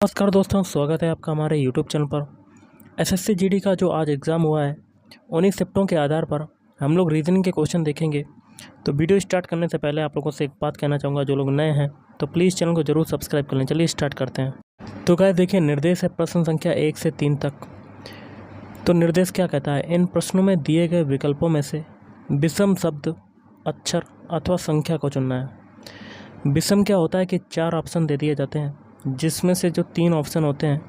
नमस्कार दोस्तों, स्वागत है आपका हमारे यूट्यूब चैनल पर। एसएससी जीडी का जो आज एग्ज़ाम हुआ है उन्हीं शिफ्टों के आधार पर हम लोग रीजनिंग के क्वेश्चन देखेंगे। तो वीडियो स्टार्ट करने से पहले आप लोगों से एक बात कहना चाहूँगा, जो लोग नए हैं तो प्लीज़ चैनल को जरूर सब्सक्राइब कर लें। चलिए स्टार्ट करते हैं। तो गाइस देखिए, निर्देश है प्रश्न संख्या 1 से 3 तक। तो निर्देश क्या कहता है, इन प्रश्नों में दिए गए विकल्पों में से विषम शब्द, अक्षर अथवा संख्या को चुनना है। विषम क्या होता है कि 4 ऑप्शन दे दिए जाते हैं, जिसमें से जो 3 ऑप्शन होते हैं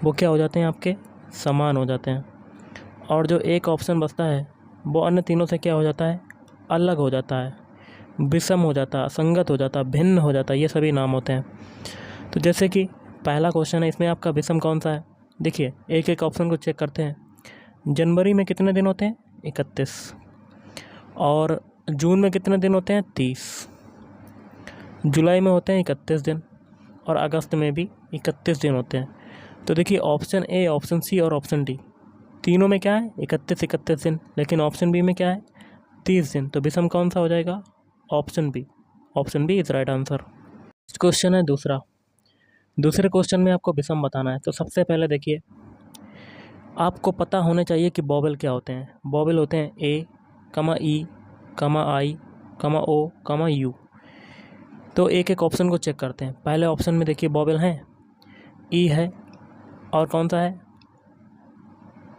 वो क्या हो जाते हैं, आपके समान हो जाते हैं, और जो एक ऑप्शन बचता है वो अन्य तीनों से क्या हो जाता है, अलग हो जाता है, विषम हो जाता है, असंगत हो जाता है, भिन्न हो जाता है। ये सभी नाम होते हैं। तो जैसे कि पहला क्वेश्चन है, इसमें आपका विषम कौन सा है। देखिए एक एक ऑप्शन को चेक करते हैं। जनवरी में कितने दिन होते हैं, 31, और जून में कितने दिन होते हैं, 30, जुलाई में होते हैं 31 दिन, और अगस्त में भी 31 दिन होते हैं। तो देखिए ऑप्शन ए, ऑप्शन सी और ऑप्शन डी, तीनों में क्या है, 31 दिन, लेकिन ऑप्शन बी में क्या है, 30 दिन। तो विषम कौन सा हो जाएगा, option B. Option B is right answer. Question है दूसरा। दूसरे क्वेश्चन में आपको विषम बताना है। तो सबसे पहले देखिए, आपको पता होने चाहिए कि वोवेल क्या होते हैं। वोवेल होते हैं ए, ई, आई, ओ, यू। तो एक एक ऑप्शन को चेक करते हैं। पहले ऑप्शन में देखिए वोवेल हैं, ई है, और कौन सा है,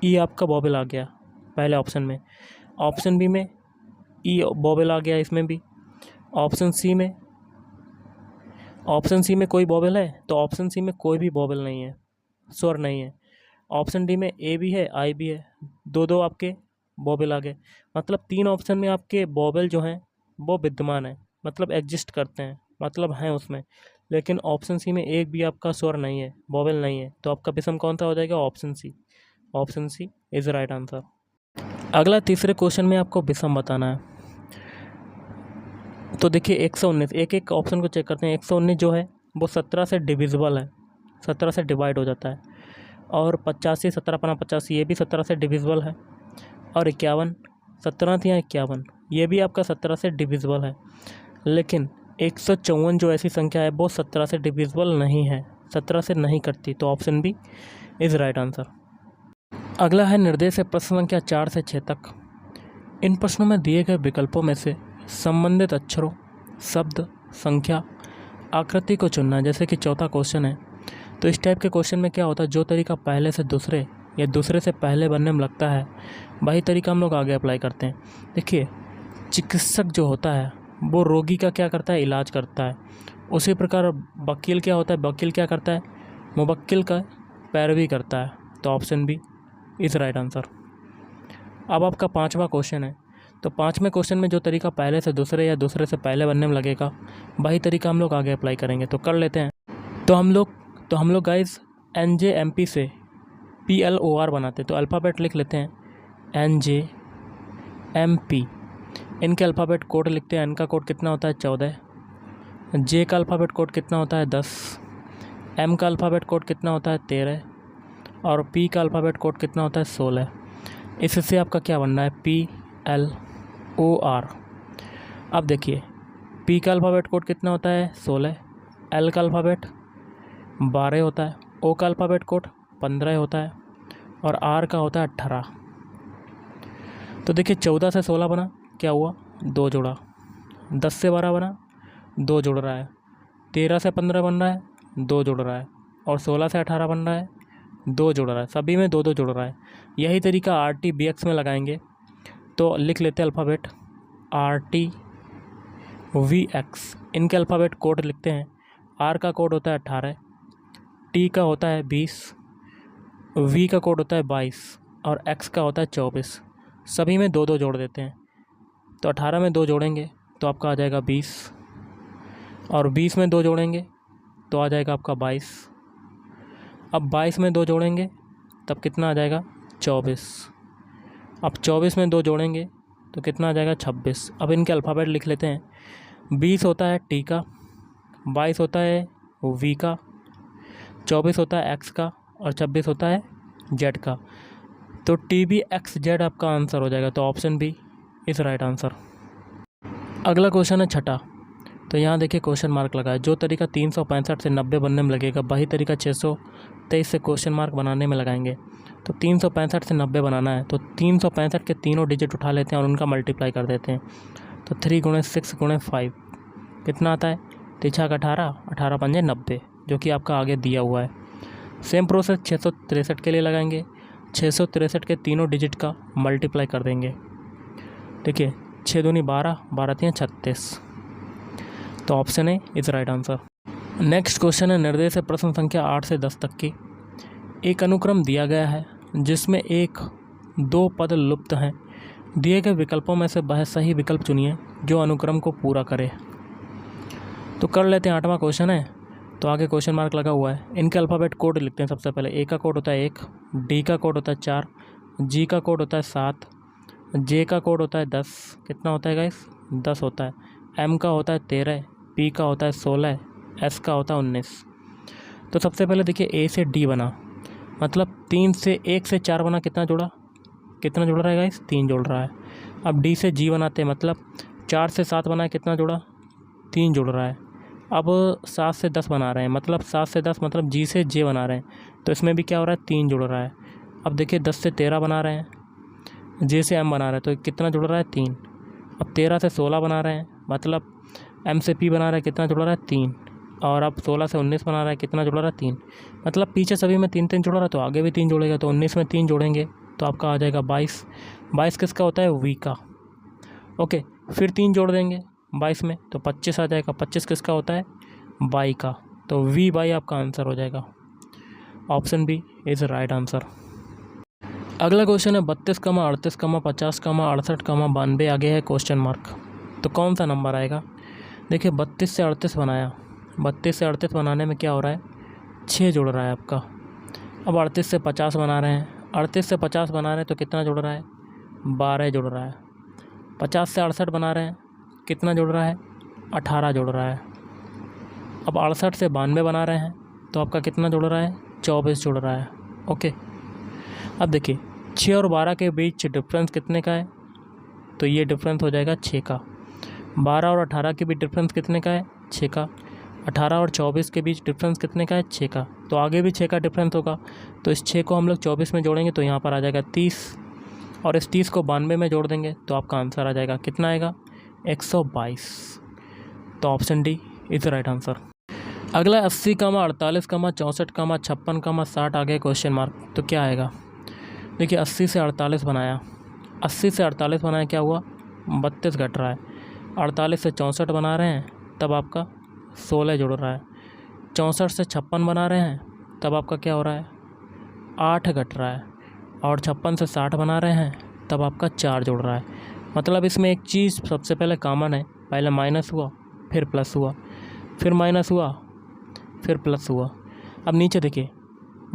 ई आपका वोवेल आ गया पहले ऑप्शन में। ऑप्शन बी में ई वोवेल आ गया, इसमें भी। ऑप्शन सी में कोई वोवेल है, तो ऑप्शन सी में कोई भी वोवेल नहीं है, स्वर नहीं है। ऑप्शन डी में ए भी है, आई भी है, दो आपके वोवेल आ गए। मतलब 3 ऑप्शन में आपके वोवेल जो हैं वो विद्यमान है, मतलब एग्जिस्ट करते हैं, मतलब हैं उसमें। लेकिन ऑप्शन सी में एक भी आपका स्वर नहीं है, वोवेल नहीं है। तो आपका विषम कौन सा हो जाएगा, option C. Option C is right answer. अगला तीसरे क्वेश्चन में आपको विषम बताना है। तो देखिए 119, एक एक ऑप्शन को चेक करते हैं। 119 जो है वो 17 से डिविजिबल है, 17 से डिवाइड हो जाता है। और 85, 17×5 ये भी 17 से डिविजिबल है। और 51, 17 या 51, ये भी आपका 17 से डिविजिबल है। लेकिन 154 जो ऐसी संख्या है वो 17 से डिविजिबल नहीं है, 17 से नहीं कटती। तो option B is right answer. अगला है निर्देश है प्रश्न संख्या 4 से 6 तक। इन प्रश्नों में दिए गए विकल्पों में से संबंधित अक्षरों, शब्द, संख्या, आकृति को चुनना है। जैसे कि चौथा क्वेश्चन है, तो इस टाइप के क्वेश्चन में क्या होता है, जो तरीका पहले से दूसरे या दूसरे से पहले बनने में लगता है वही तरीका हम लोग आगे अप्लाई करते हैं। देखिए चिकित्सक जो होता है वो रोगी का क्या करता है, इलाज करता है। उसी प्रकार वकील क्या होता है, वकील क्या करता है, मुवक्किल का पैरवी करता है। तो option B is right answer. अब आपका 5वां क्वेश्चन है। तो 5वें क्वेश्चन में जो तरीका पहले से दूसरे या दूसरे से पहले बनने में लगेगा वही तरीका हम लोग आगे अप्लाई करेंगे। तो कर लेते हैं। तो हम लोग गाइस NJMP से PLOR बनाते हैं। तो अल्फ़ाबेट लिख लेते हैं, NJMP। इनके अल्फ़ाबेट कोड लिखते हैं। N का कोड कितना होता है, 14। J का अल्फ़ाबेट कोड कितना होता है, 10। M का अल्फ़ाबेट कोड कितना होता है, 13। और P का अल्फ़ाबेट कोड कितना होता है, 16। इससे आपका क्या बनना है, PLOR। अब देखिए P का अल्फ़ाबेट कोड कितना होता है, 16। L का अल्फ़ाबेट 12 होता है। O का अल्फ़ाबेट कोड 15 होता है। और R का होता है 18। तो देखिए 14 से 16 बना, क्या हुआ, 2 जुड़ा। 10 से 12 बना, 2 जुड़ रहा है। 13 से 15 बन रहा है, 2 जुड़ रहा है। और 16 से 18 बन रहा है, 2 जुड़ रहा है। सभी में 2 2 जुड़ रहा है। यही तरीका RTBX में लगाएंगे। तो लिख लेते हैं अल्फ़ाबेट RTVX। इनके अल्फ़ाबेट कोड लिखते हैं। R का कोड होता है 18, T का होता है 20, V का कोड होता है 22, और X का होता है 24। सभी में 2 2 जोड़ देते हैं। तो 18 में 2 जोड़ेंगे तो आपका आ जाएगा 20, और 20 में 2 जोड़ेंगे तो आ जाएगा आपका 22। अब 22 में 2 जोड़ेंगे तब कितना आ जाएगा, 24। अब 24 में 2 जोड़ेंगे तो कितना आ जाएगा, 26। अब इनके अल्फ़ाबेट लिख लेते हैं। 20 होता है T का, 22 होता है V का, 24 होता है X का, और 26 होता है Z का। तो TBXZ आपका आंसर हो जाएगा। तो option B is right answer. अगला क्वेश्चन है छठा। तो यहाँ देखिए क्वेश्चन मार्क लगा है। जो तरीका 365 से 90 बनने में लगेगा वही तरीका 623 से क्वेश्चन मार्क बनाने में लगाएंगे। तो 365 से 90 बनाना है तो 365 के तीनों डिजिट उठा लेते हैं और उनका मल्टीप्लाई कर देते हैं। तो 3 × 6 × 5 कितना आता है, 3 × 18, 18 × 5 = 90, जो कि आपका आगे दिया हुआ है। सेम प्रोसेस 663 के लिए लगाएंगे। 663 के तीनों डिजिट का मल्टीप्लाई कर देंगे। देखिए 6 दूनी 12, 12 3 36। तो option A is right answer. Next question है निर्देश है प्रश्न संख्या 8 से 10 तक की। एक अनुक्रम दिया गया है जिसमें 1-2 पद लुप्त हैं। दिए गए विकल्पों में से वह सही विकल्प चुनिए जो अनुक्रम को पूरा करे। तो कर लेते हैं। 8वां क्वेश्चन है, तो आगे क्वेश्चन मार्क लगा हुआ है। इनके अल्फ़ाबेट कोड लिखते हैं। सबसे पहले ए का कोड होता है 1, डी का कोड होता है 4, जी का कोड होता है 7, जे का कोड होता है 10। कितना होता है गाइस, 10 होता है। एम का होता है 13, पी का होता है 16, एस का होता है 19। तो सबसे पहले देखिए ए से डी बना, मतलब 3 से 1 से 4 बना, कितना जुड़ा, कितना जुड़ रहा है गाइस, 3 जुड़ रहा है। अब डी से जी बनाते हैं, मतलब 4 से 7 बना है, कितना जुड़ा, 3 जुड़ रहा है। अब 7 से 10 बना रहे हैं, मतलब 7 से 10 मतलब जी से जे बना रहे हैं, तो इसमें भी क्या हो रहा है, 3 जुड़ रहा है। अब देखिए 10 से 13 बना रहे हैं, जे से एम बना रहे हैं, तो कितना जुड़ रहा है, 3। अब 13 से 16 बना रहे हैं, मतलब एम से पी बना रहा है, कितना जुड़ रहा है, 3। और अब 16 से 19 बना रहा है, कितना जुड़ रहा है, 3। मतलब पीछे सभी में 3-3 जुड़ रहा है, तो आगे भी 3 जुड़ेगा, तो 19 में 3 जोड़ेंगे तो आपका आ जाएगा 22। 22 किसका होता है, वी का। ओके, फिर 3 जोड़ देंगे 22 में, तो 25 आ जाएगा। 25 किसका होता है, बाई का। तो वी बाई आपका आंसर हो जाएगा। Option B is right answer. अगला क्वेश्चन है 32, 38, 50, 68, 92, आगे है क्वेश्चन मार्क। तो कौन सा नंबर आएगा। देखिए 32 से 38 बनाया, 32 से 38 बनाने में क्या हो रहा है, 6 जुड़ रहा है आपका। अब 38 से 50 बना रहे हैं, 38 से 50 बना रहे हैं, तो कितना जुड़ रहा है, 12 जुड़ रहा है। 50 से 68 बना रहे हैं, कितना जुड़ रहा है, 18 जुड़ रहा है। अब 68 से 92 बना रहे हैं, तो आपका कितना जुड़ रहा है, 24 जुड़ रहा है। ओके, अब देखिए 6 और 12 के बीच डिफरेंस कितने का है, तो ये डिफरेंस हो जाएगा 6 का। 12 और 18 के बीच डिफरेंस कितने का है, 6 का। 18 और 24 के बीच डिफरेंस कितने का है, 6 का। तो आगे भी 6 का डिफरेंस होगा, तो इस 6 को हम लोग 24 में जोड़ेंगे तो यहाँ पर आ जाएगा 30, और इस 30 को 92 में जोड़ देंगे तो आपका आंसर आ जाएगा, कितना आएगा, 122। तो option D is right answer. अगला 80, 48, 64, 56, 60, आ गए क्वेश्चन मार्क। तो क्या आएगा, देखिए 80 से 48 बनाया, 80 से 48 बनाया, क्या हुआ, 32 घट रहा है। 48 से 64 बना रहे हैं, तब आपका 16 जुड़ रहा है। 64 से 56 बना रहे हैं, तब आपका क्या हो रहा है, 8 घट रहा है। और 56 से 60 बना रहे हैं, तब आपका 4 जुड़ रहा है। मतलब इसमें एक चीज़ सबसे पहले कॉमन है, पहले माइनस हुआ, फिर प्लस हुआ, फिर माइनस हुआ, फिर प्लस हुआ। अब नीचे देखिए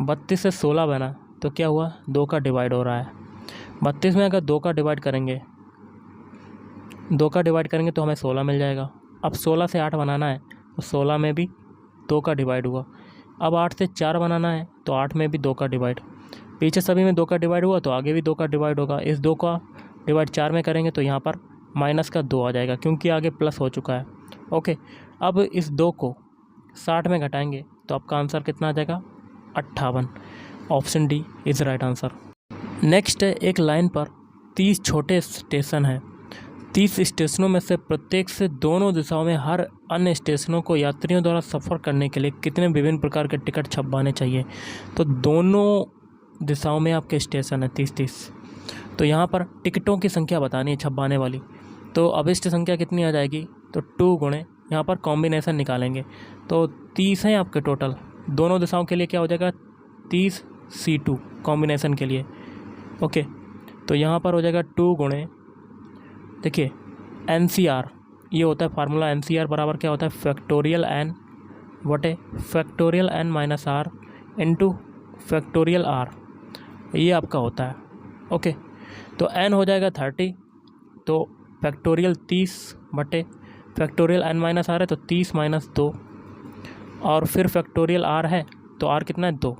32 से 16 बना, तो क्या हुआ, 2 का डिवाइड हो रहा है। 32 में अगर 2 का डिवाइड करेंगे, 2 का डिवाइड करेंगे तो हमें 16 मिल जाएगा। अब 16 से 8 बनाना है, तो 16 में भी 2 का डिवाइड हुआ। अब 8 से 4 बनाना है, तो 8 में भी 2 का डिवाइड। पीछे सभी में 2 का डिवाइड हुआ, तो आगे भी 2 का डिवाइड होगा। इस 2 का डिवाइड 4 में करेंगे तो यहाँ पर माइनस का 2 आ जाएगा, क्योंकि आगे प्लस हो चुका है। ओके, अब इस 2 को 60 में घटाएंगे तो आपका आंसर कितना आ जाएगा, 58। Option D is right answer. Next है, एक लाइन पर 30 छोटे स्टेशन हैं। 30 स्टेशनों में से प्रत्येक से दोनों दिशाओं में हर अन्य स्टेशनों को यात्रियों द्वारा सफ़र करने के लिए कितने विभिन्न प्रकार के टिकट छपवाने चाहिए। तो दोनों दिशाओं में आपके स्टेशन है 30। तो यहाँ पर टिकटों की संख्या बतानी है छपवाने वाली। तो अभिष्ट संख्या कितनी आ जाएगी, तो 2 गुणे यहाँ पर कॉम्बिनेशन निकालेंगे, तो 30 हैं आपके टोटल। दोनों दिशाओं के लिए क्या हो जाएगा, 30 C2 कॉम्बिनेशन के लिए। ओके, तो यहाँ पर हो जाएगा 2 गुणे, देखिए NCR, ये होता है फार्मूला। NCR बराबर क्या होता है, फैक्टोरियल n बटे factorial n minus R into factorial r, ये आपका होता है। ओके, तो n हो जाएगा 30, तो फैक्टोरियल 30 बटे फैक्टोरियल n माइनस आर है, तो 30 माइनस 2, और फिर फैक्टोरियल r है, तो r कितना है, 2।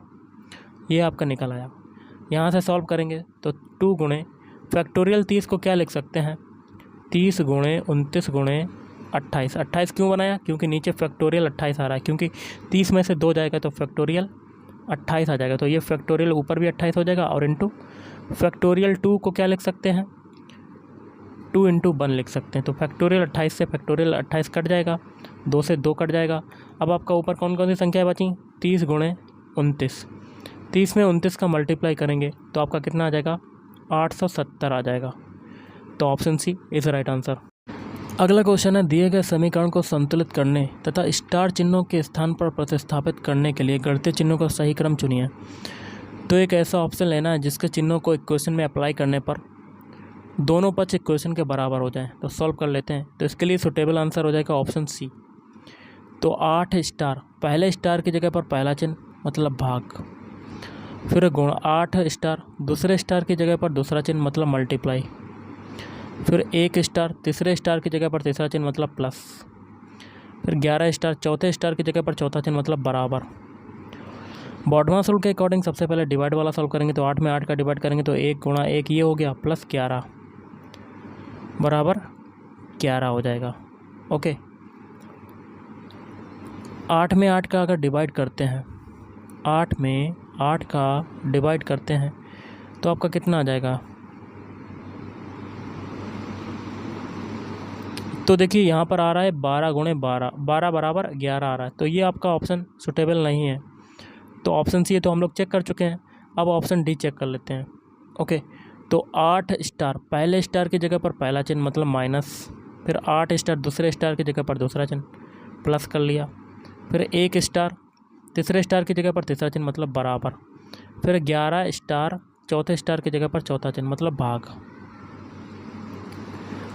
ये आपका निकल आया। यहाँ से सॉल्व करेंगे तो 2 गुणे फैक्टोरियल 30 को क्या लिख सकते हैं, 30 गुणे 29 गुणे 28। 28 क्यों बनाया? क्योंकि नीचे फैक्टोरियल 28 आ रहा है, क्योंकि 30 में से 2 जाएगा तो फैक्टोरियल 28 आ जाएगा। तो ये फैक्टोरियल ऊपर भी 28 हो जाएगा और इंटू फैक्टोरियल 2 को क्या लिख सकते हैं? 2 इंटू 1 लिख सकते हैं। तो फैक्टोरियल 28 से फैक्टोरियल 28 कट जाएगा, 2 से 2 कट जाएगा। अब आपका ऊपर कौन कौन सी संख्याएँ बची? 30 गुणे 29। 30 में 29 का मल्टीप्लाई करेंगे तो आपका कितना आ जाएगा? 870 आ जाएगा। तो option C is right answer. अगला क्वेश्चन है, दिए गए समीकरण को संतुलित करने तथा स्टार चिन्हों के स्थान पर प्रतिस्थापित करने के लिए गणितीय चिन्हों का सही क्रम चुनिए। तो एक ऐसा ऑप्शन लेना है जिसके चिन्हों को इक्वेशन में अप्लाई करने पर दोनों पक्ष इक्वेशन के बराबर हो जाएं। तो सॉल्व कर लेते हैं। तो इसके लिए सुटेबल आंसर हो जाएगा ऑप्शन सी। तो 8 स्टार, पहले स्टार की जगह पर पहला चिन्ह मतलब भाग, फिर गुण 8 स्टार, दूसरे स्टार की जगह पर दूसरा चिन्ह मतलब मल्टीप्लाई, फिर 1 स्टार, तीसरे स्टार की जगह पर तीसरा चिन्ह मतलब प्लस, फिर 11 स्टार, चौथे स्टार की जगह पर चौथा चिन्ह मतलब बराबर। बॉडमास रूल के अकॉर्डिंग सबसे पहले डिवाइड वाला सॉल्व करेंगे। तो 8 में 8 का डिवाइड करेंगे तो 1 गुणा 1 ये हो गया, प्लस 11 बराबर 11 हो जाएगा। ओके, 8 में 8 का अगर डिवाइड करते हैं, 8 में 8 का डिवाइड करते हैं तो आपका कितना आ जाएगा? तो देखिए यहाँ पर आ रहा है 12 गुणे 12, 12 बराबर 11 आ रहा है। तो ये आपका ऑप्शन सुटेबल नहीं है। तो ऑप्शन सी तो हम लोग चेक कर चुके हैं। अब ऑप्शन डी चेक कर लेते हैं। ओके, तो 8 स्टार, पहले स्टार की जगह पर पहला चिन्ह मतलब माइनस, फिर 8 स्टार, दूसरे स्टार की जगह पर दूसरा चिन्ह प्लस कर लिया, फिर 1 स्टार, तीसरे स्टार की जगह पर तीसरा चिन्ह मतलब बराबर, फिर 11 स्टार, चौथे स्टार की जगह पर चौथा चिन्ह मतलब भाग।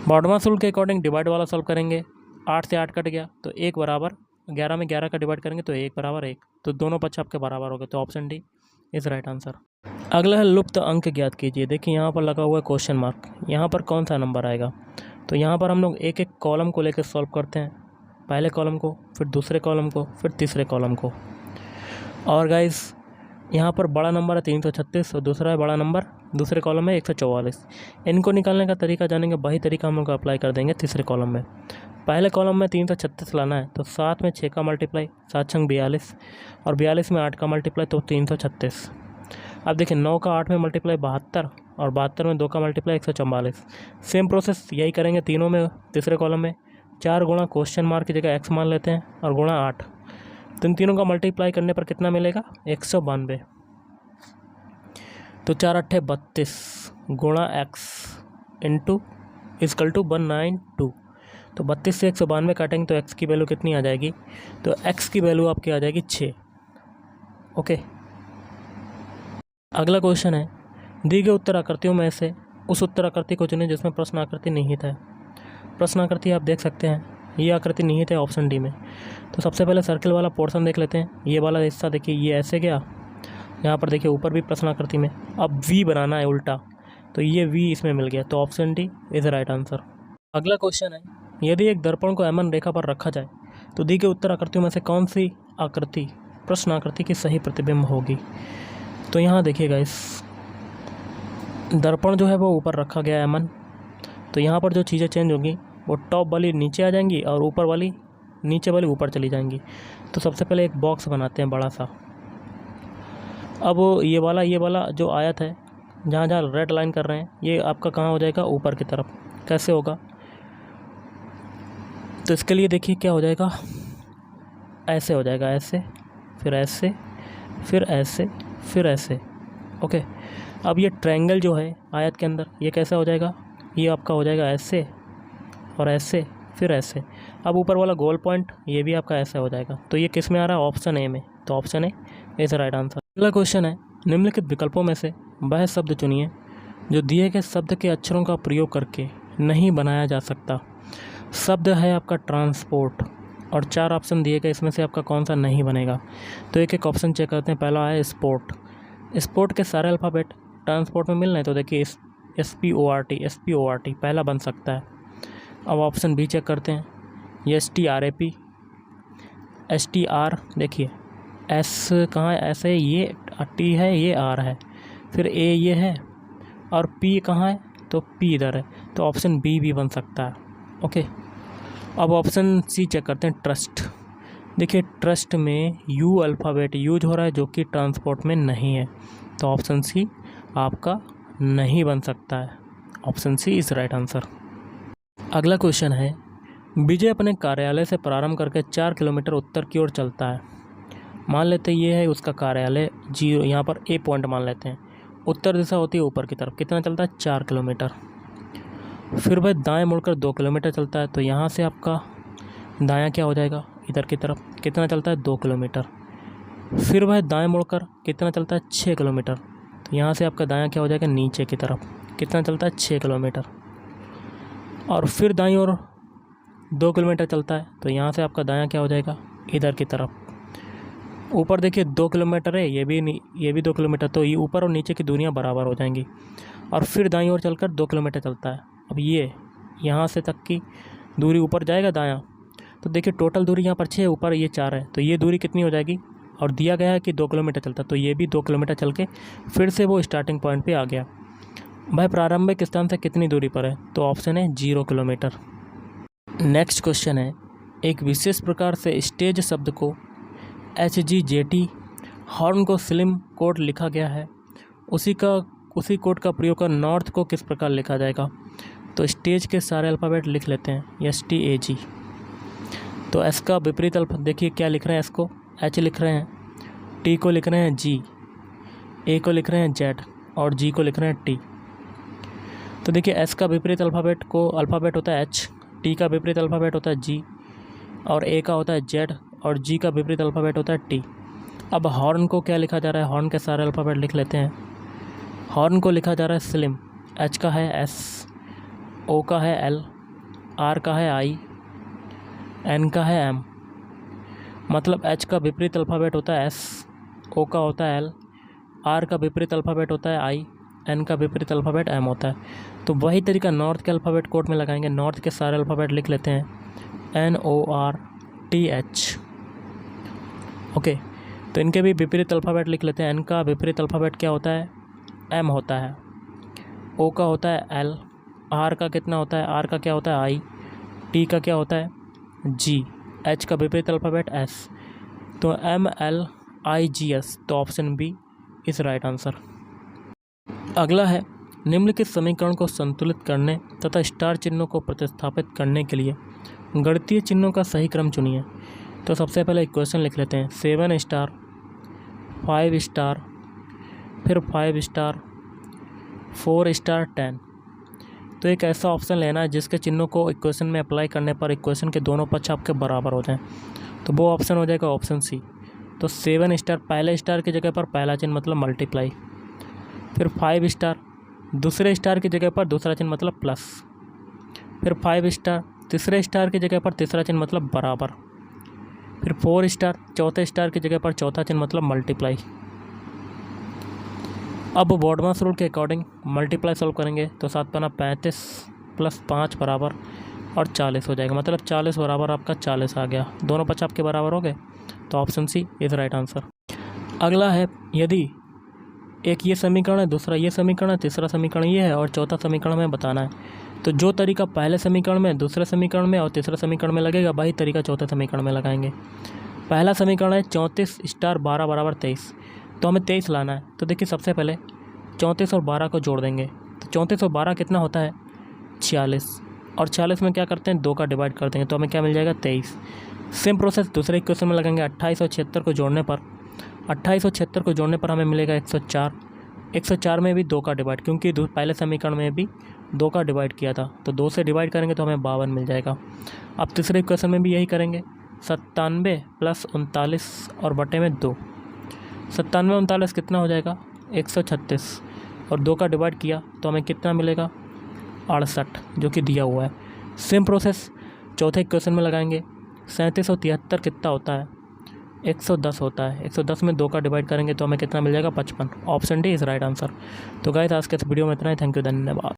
बॉडमास रूल के अकॉर्डिंग डिवाइड वाला सॉल्व करेंगे। 8 से 8 कट गया तो 1 बराबर, 11 में 11 का डिवाइड करेंगे तो 1 बराबर 1। तो दोनों पक्ष आपके बराबर हो गए। तो option D is right answer. अगला है लुप्त अंक ज्ञात कीजिए। देखिए यहाँ पर लगा हुआ है क्वेश्चन मार्क, यहाँ पर कौन सा नंबर आएगा? तो यहाँ पर हम लोग एक एक कॉलम को लेकर सॉल्व करते हैं। पहले कॉलम को, फिर दूसरे कॉलम को, फिर तीसरे कॉलम को। और गाइस यहाँ पर बड़ा नंबर है 336 और दूसरा है बड़ा नंबर, दूसरे कॉलम में 144। इनको निकालने का तरीका जानेंगे, वही तरीका हम लोग अप्लाई कर देंगे तीसरे कॉलम में। पहले कॉलम में 336 लाना है तो 7 में 6 का मल्टीप्लाई, 7 छंग 42, और 42 में 8 का मल्टीप्लाई तो 336। अब देखिए 9 का 8 में मल्टीप्लाई 72, और 72 में 2 का मल्टीप्लाई 144। सेम प्रोसेस यही करेंगे तीनों में, तीसरे कॉलम में 4 गुणा क्वेश्चन मार्क की जगह x मान लेते हैं और गुणा 8। तो इन तीनों का मल्टीप्लाई करने पर कितना मिलेगा? 192। तो 4 अट्ठे 32 गुणा x इंटू इजकल टू 192। तो 32 से 192 काटेंगे तो x की वैल्यू कितनी आ जाएगी? तो x की वैल्यू आपकी आ जाएगी 6। ओके, अगला क्वेश्चन है, दी गई उत्तर आकृतियों में से उस उत्तर आकृति को चुनें जिसमें प्रश्न आकृति निहित है। प्रश्न आकृति आप देख सकते हैं, ये आकृति निहित है ऑप्शन डी में। तो सबसे पहले सर्किल वाला पोर्शन देख लेते हैं। ये वाला हिस्सा देखिए, ये ऐसे गया, यहाँ पर देखिए ऊपर भी प्रश्न आकृति में। अब वी बनाना है उल्टा, तो ये वी इसमें मिल गया। तो option D is right answer. अगला क्वेश्चन है, यदि एक दर्पण को एमएन रेखा पर रखा जाए तो दी गई उत्तर आकृतियों में से कौन सी आकृति प्रश्न आकृति की सही प्रतिबिंब होगी? तो यहाँ देखिएगा, इस दर्पण जो है वो ऊपर रखा गया है एमएन। तो यहाँ पर जो चीज़ें चेंज होंगी वो टॉप वाली नीचे आ जाएंगी और ऊपर वाली नीचे वाली ऊपर चली जाएंगी। तो सबसे पहले एक बॉक्स बनाते हैं बड़ा सा। अब ये वाला जो आयत है, जहाँ जहाँ रेड लाइन कर रहे हैं, ये आपका कहाँ हो जाएगा? ऊपर की तरफ। कैसे होगा? तो इसके लिए देखिए क्या हो जाएगा, ऐसे हो जाएगा, ऐसे, फिर ऐसे, फिर ऐसे, फिर ऐसे। ओके, अब ये ट्रायंगल जो है आयत के अंदर, ये कैसा हो जाएगा? ये आपका हो जाएगा ऐसे और ऐसे, फिर ऐसे। अब ऊपर वाला गोल पॉइंट, ये भी आपका ऐसा हो जाएगा। तो ये किस में आ रहा है? ऑप्शन ए में। तो option A is right answer. अगला क्वेश्चन है, निम्नलिखित विकल्पों में से वह शब्द चुनिए जो दिए गए शब्द के अक्षरों का प्रयोग करके नहीं बनाया जा सकता। शब्द है आपका ट्रांसपोर्ट, और 4 ऑप्शन दिए गए, इसमें से आपका कौन सा नहीं बनेगा? तो एक एक ऑप्शन चेक करते हैं। पहला है स्पोर्ट। स्पोर्ट के सारे अल्फ़ाबेट ट्रांसपोर्ट में मिल रहे हैं, तो देखिए SPORT पहला बन सकता है। अब ऑप्शन बी चेक करते हैं, STRAP, STR, देखिए एस कहाँ है? ऐसे ये टी है, ये आर है, फिर ए ये है, और पी कहाँ है? तो पी इधर है। तो ऑप्शन बी भी बन सकता है। ओके, अब ऑप्शन सी चेक करते हैं, ट्रस्ट। देखिए ट्रस्ट में यू अल्फ़ाबेट यूज हो रहा है जो कि ट्रांसपोर्ट में नहीं है, तो ऑप्शन सी आपका नहीं बन सकता है। Option C is right answer. अगला क्वेश्चन है, विजय अपने कार्यालय से प्रारंभ करके 4 किलोमीटर उत्तर की ओर चलता है। मान लेते हैं ये है उसका कार्यालय, जीरो यहाँ पर ए पॉइंट मान लेते हैं। उत्तर दिशा होती है ऊपर की तरफ, कितना चलता है 4 किलोमीटर। फिर वह दाएं मुड़कर 2 किलोमीटर चलता है, तो यहाँ से आपका दायां क्या हो जाएगा, इधर की तरफ, कितना चलता है 2 किलोमीटर। फिर वह दाएं मुड़कर कितना चलता है 6 किलोमीटर, तो यहाँ से आपका दायां क्या हो जाएगा, नीचे की तरफ, कितना चलता है 6 किलोमीटर। और फिर दाईं ओर 2 किलोमीटर चलता है, तो यहाँ से आपका दायां क्या हो जाएगा, इधर की तरफ। ऊपर देखिए 2 किलोमीटर है, ये भी 2 किलोमीटर, तो ये ऊपर और नीचे की दूरियाँ बराबर हो जाएंगी। और फिर दाईं ओर चलकर 2 किलोमीटर चलता है। अब ये यहाँ से तक की दूरी ऊपर जाएगा दायां, तो देखिए टोटल दूरी यहाँ पर 6 है, ऊपर ये 4 है, तो ये दूरी कितनी हो जाएगी। और दिया गया है कि 2 किलोमीटर चलता, तो ये भी 2 किलोमीटर चल के फिर से वो स्टार्टिंग पॉइंट पे आ गया। भाई प्रारंभिक स्थान से कितनी दूरी पर है, तो ऑप्शन है 0 किलोमीटर। नेक्स्ट क्वेश्चन है, एक विशेष प्रकार से स्टेज शब्द को HGJT, हॉर्न को स्लिम कोड लिखा गया है, उसी कोड का प्रयोग कर नॉर्थ को किस प्रकार लिखा जाएगा। तो स्टेज के सारे अल्फ़ाबेट लिख लेते हैं, STAG। तो एस का विपरीत देखिए क्या लिख रहे हैं, एस को H लिख रहे हैं, T को लिख रहे हैं G, A को लिख रहे हैं Z और G को लिख रहे हैं T। तो देखिए एस का विपरीत अल्फ़ाबेट होता है H, T का विपरीत अल्फ़ाबेट होता है G और A का होता है Z और G का विपरीत अल्फ़ाबेट होता है T। अब हॉर्न को क्या लिखा जा रहा है, हॉर्न के सारे अल्फ़ाबेट लिख लेते हैं। हॉर्न को लिखा जा रहा है स्लिम, H का है S, O का है L, R का है I, N का है M। मतलब H का विपरीत अल्फ़ाबेट होता है S, O का होता है L, R का विपरीत अल्फ़ाबेट होता है I, N का विपरीत अल्फ़ाबेट M होता है। तो वही तरीका नॉर्थ के अल्फ़ाबेट कोड में लगाएंगे। नॉर्थ के सारे अल्फ़ाबेट लिख लेते हैं, NORTH। ओके, तो इनके भी विपरीत अल्फ़ाबेट लिख लेते हैं। N का विपरीत अल्फ़ाबेट क्या होता है, M होता है। O का होता है L, R का कितना होता है, R का क्या होता है I, T का क्या होता है G, H का विपरीत अल्फ़ाबेट S। तो MLIGS, तो option B is right answer. अगला है, निम्नलिखित समीकरण को संतुलित करने तथा स्टार चिन्हों को प्रतिस्थापित करने के लिए गणितीय चिन्हों का सही क्रम चुनिए। तो सबसे पहले इक्वेशन लिख लेते हैं, 7 स्टार, 5 स्टार, फिर 5 स्टार, 4 स्टार, 10। तो एक ऐसा ऑप्शन लेना है जिसके चिन्हों को इक्वेशन में अप्लाई करने पर इक्वेशन के दोनों पक्ष आपके बराबर हो जाएं, तो वो ऑप्शन हो जाएगा ऑप्शन सी। तो 7 स्टार, पहले स्टार की जगह पर पहला चिन्ह मतलब मल्टीप्लाई, फिर 5 स्टार, दूसरे स्टार की जगह पर दूसरा चिन्ह मतलब प्लस, फिर 5 स्टार, तीसरे स्टार की जगह पर तीसरा चिन्ह मतलब बराबर, फिर 4 स्टार, चौथे स्टार की जगह पर चौथा चिन्ह मतलब मल्टीप्लाई। अब बॉडमास रूल के अकॉर्डिंग मल्टीप्लाई सॉल्व करेंगे तो 7 पन्ना 35 + 5 बराबर और 40 हो जाएगा। मतलब 40 बराबर आपका 40 आ गया, दोनों पक्ष आपके बराबर हो गए, तो option C is right answer. अगला है, यदि एक ये समीकरण है, दूसरा ये समीकरण है, तीसरा समीकरण ये है और चौथा समीकरण हमें बताना है, तो जो तरीका पहले समीकरण में, दूसरे समीकरण में और तीसरे समीकरण में लगेगा वही तरीका चौथे समीकरण में लगाएंगे। पहला समीकरण है 34 स्टार 12 बराबर 23, तो हमें 23 लाना है। तो देखिए सबसे पहले 34 और 12 को जोड़ देंगे, तो 34 और 12 कितना होता है 46, और 46 में क्या करते हैं 2 का डिवाइड कर देंगे, तो हमें क्या मिल जाएगा 23। सेम प्रोसेस दूसरे इक्वेशन में लगाएंगे। 28 और 76 को जोड़ने पर, 28 और 76 को जोड़ने पर हमें मिलेगा 104। 104 में भी 2 का डिवाइड, क्योंकि पहले समीकरण में भी 2 का डिवाइड किया था, तो 2 से डिवाइड करेंगे तो हमें 52 मिल जाएगा। अब तीसरे इक्वेशन में भी यही करेंगे, 97 + 39 और बटे में 2। 97 39 कितना हो जाएगा 136, और 2 का डिवाइड किया तो हमें कितना मिलेगा 68, जो कि दिया हुआ है। सेम प्रोसेस चौथे इक्वेशन में लगाएंगे। 37 और 73 कितना होता है 110 होता है। 110 में 2 का डिवाइड करेंगे तो हमें कितना मिल जाएगा 55। Option D is right answer. तो गाइस आज के इस वीडियो में इतना ही। थैंक यू, धन्यवाद।